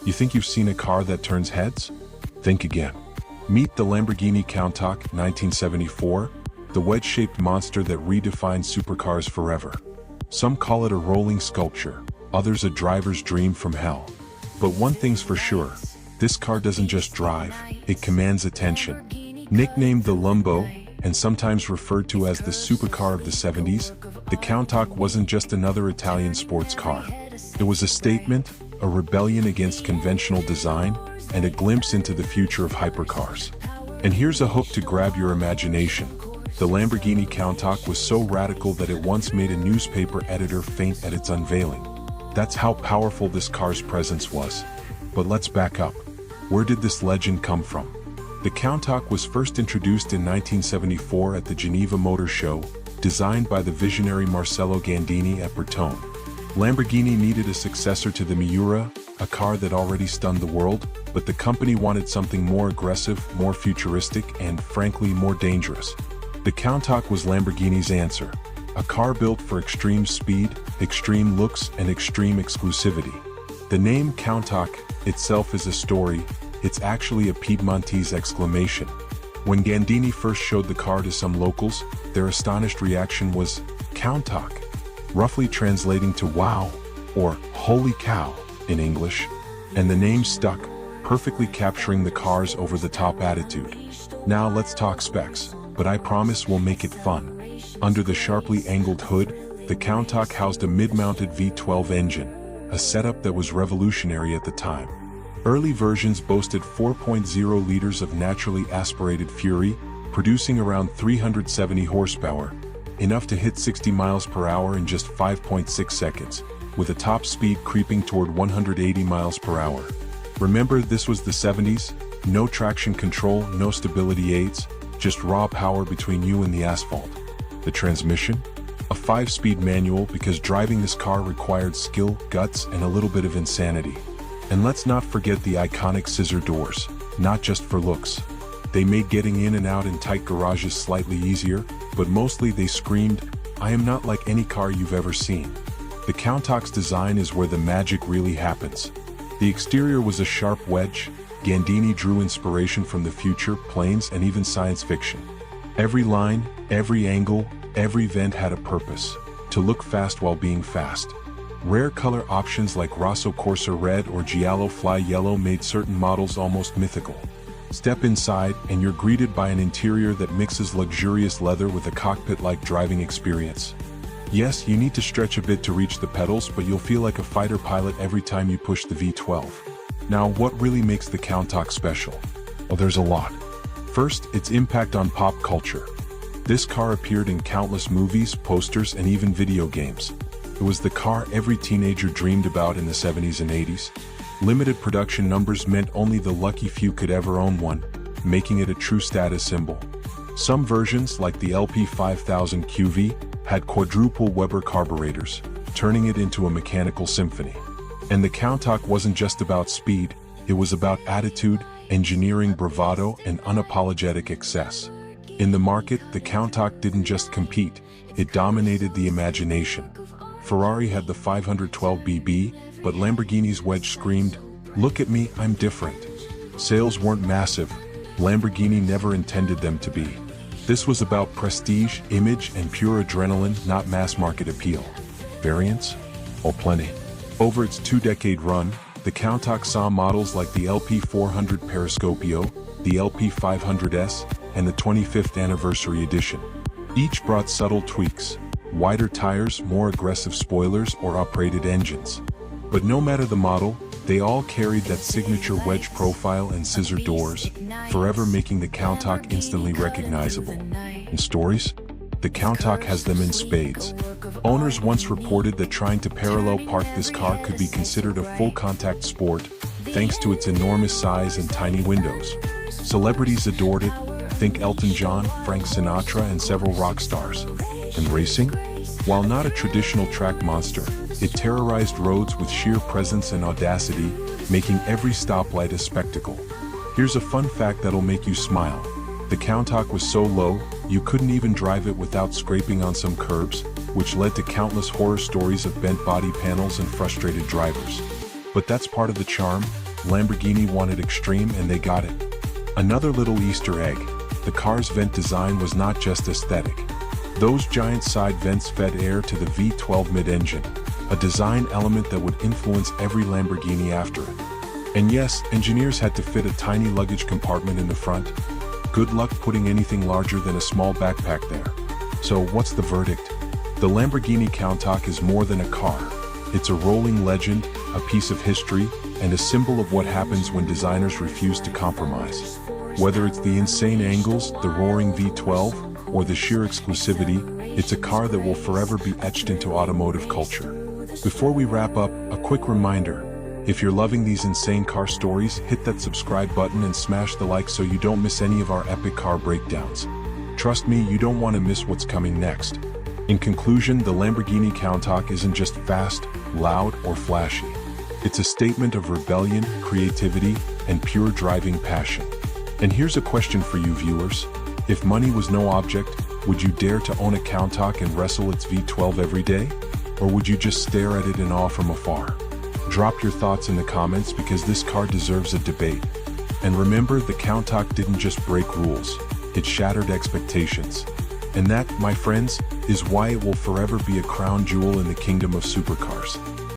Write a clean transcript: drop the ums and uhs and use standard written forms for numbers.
You think you've seen a car that turns heads? Think again. Meet the Lamborghini Countach 1974, the wedge-shaped monster that redefined supercars forever. Some call it a rolling sculpture, others a driver's dream from hell. But one thing's for sure, this car doesn't just drive, it commands attention. Nicknamed the Lambo, and sometimes referred to as the supercar of the 70s, the Countach wasn't just another Italian sports car. It was a statement, a rebellion against conventional design, and a glimpse into the future of hypercars. And here's a hook to grab your imagination. The Lamborghini Countach was so radical that it once made a newspaper editor faint at its unveiling. That's how powerful this car's presence was. But let's back up. Where did this legend come from? The Countach was first introduced in 1974 at the Geneva Motor Show, designed by the visionary Marcello Gandini at Bertone. Lamborghini needed a successor to the Miura, a car that already stunned the world, but the company wanted something more aggressive, more futuristic, and frankly more dangerous. The Countach was Lamborghini's answer, a car built for extreme speed, extreme looks, and extreme exclusivity. The name Countach itself is a story, it's actually a Piedmontese exclamation. When Gandini first showed the car to some locals, their astonished reaction was Countach, roughly translating to wow, or holy cow in English, and the name stuck, perfectly capturing the car's over-the-top attitude. Now let's talk specs, but I promise we'll make it fun. Under the sharply angled hood, the Countach housed a mid-mounted V12 engine, a setup that was revolutionary at the time. Early versions boasted 4.0 liters of naturally aspirated fury, producing around 370 horsepower, enough to hit 60 miles per hour in just 5.6 seconds, with a top speed creeping toward 180 miles per hour. Remember, this was the 70s, no traction control, no stability aids, just raw power between you and the asphalt. The transmission? A 5-speed manual because driving this car required skill, guts, and a little bit of insanity. And let's not forget the iconic scissor doors, not just for looks. They made getting in and out in tight garages slightly easier, but mostly they screamed, "I am not like any car you've ever seen." The Countach's design is where the magic really happens. The exterior was a sharp wedge. Gandini drew inspiration from the future, planes, and even science fiction. Every line, every angle, every vent had a purpose: to look fast while being fast. Rare color options like Rosso Corsa Red or Giallo Fly Yellow made certain models almost mythical. Step inside, and you're greeted by an interior that mixes luxurious leather with a cockpit-like driving experience. Yes, you need to stretch a bit to reach the pedals, but you'll feel like a fighter pilot every time you push the V12. Now, what really makes the Countach special? Well, there's a lot. First, its impact on pop culture. This car appeared in countless movies, posters, and even video games. It was the car every teenager dreamed about in the 70s and 80s. Limited production numbers meant only the lucky few could ever own one, making it a true status symbol. Some versions, like the LP 5000 QV, had quadruple Weber carburetors, turning it into a mechanical symphony. And the Countach wasn't just about speed, it was about attitude, engineering bravado, and unapologetic excess. In the market, the Countach didn't just compete, it dominated the imagination. Ferrari had the 512 BB, but Lamborghini's wedge screamed, "Look at me, I'm different." Sales weren't massive. Lamborghini never intended them to be. This was about prestige, image, and pure adrenaline, not mass-market appeal. Variants? Oh, plenty. Over its 2-decade run, the Countach saw models like the LP400 Periscopio, the LP500S, and the 25th Anniversary Edition. Each brought subtle tweaks: wider tires, more aggressive spoilers, or uprated engines. But no matter the model, they all carried that signature wedge profile and scissor doors, forever making the Countach instantly recognizable. And stories? The Countach has them in spades. Owners once reported that trying to parallel park this car could be considered a full contact sport, thanks to its enormous size and tiny windows. Celebrities adored it, think Elton John, Frank Sinatra, and several rock stars. And racing? While not a traditional track monster, it terrorized roads with sheer presence and audacity, making every stoplight a spectacle. Here's a fun fact that'll make you smile. The Countach was so low, you couldn't even drive it without scraping on some curbs, which led to countless horror stories of bent body panels and frustrated drivers. But that's part of the charm. Lamborghini wanted extreme and they got it. Another little Easter egg, the car's vent design was not just aesthetic. Those giant side vents fed air to the V12 mid-engine, a design element that would influence every Lamborghini after it. And yes, engineers had to fit a tiny luggage compartment in the front. Good luck putting anything larger than a small backpack there. So what's the verdict? The Lamborghini Countach is more than a car. It's a rolling legend, a piece of history, and a symbol of what happens when designers refuse to compromise. Whether it's the insane angles, the roaring V12, or the sheer exclusivity, it's a car that will forever be etched into automotive culture. Before we wrap up, a quick reminder. If you're loving these insane car stories, hit that subscribe button and smash the like so you don't miss any of our epic car breakdowns. Trust me, you don't want to miss what's coming next. In conclusion, the Lamborghini Countach isn't just fast, loud, or flashy. It's a statement of rebellion, creativity, and pure driving passion. And here's a question for you viewers. If money was no object, would you dare to own a Countach and wrestle its V12 every day? Or would you just stare at it in awe from afar? Drop your thoughts in the comments because this car deserves a debate. And remember, the Countach didn't just break rules, it shattered expectations. And that, my friends, is why it will forever be a crown jewel in the kingdom of supercars.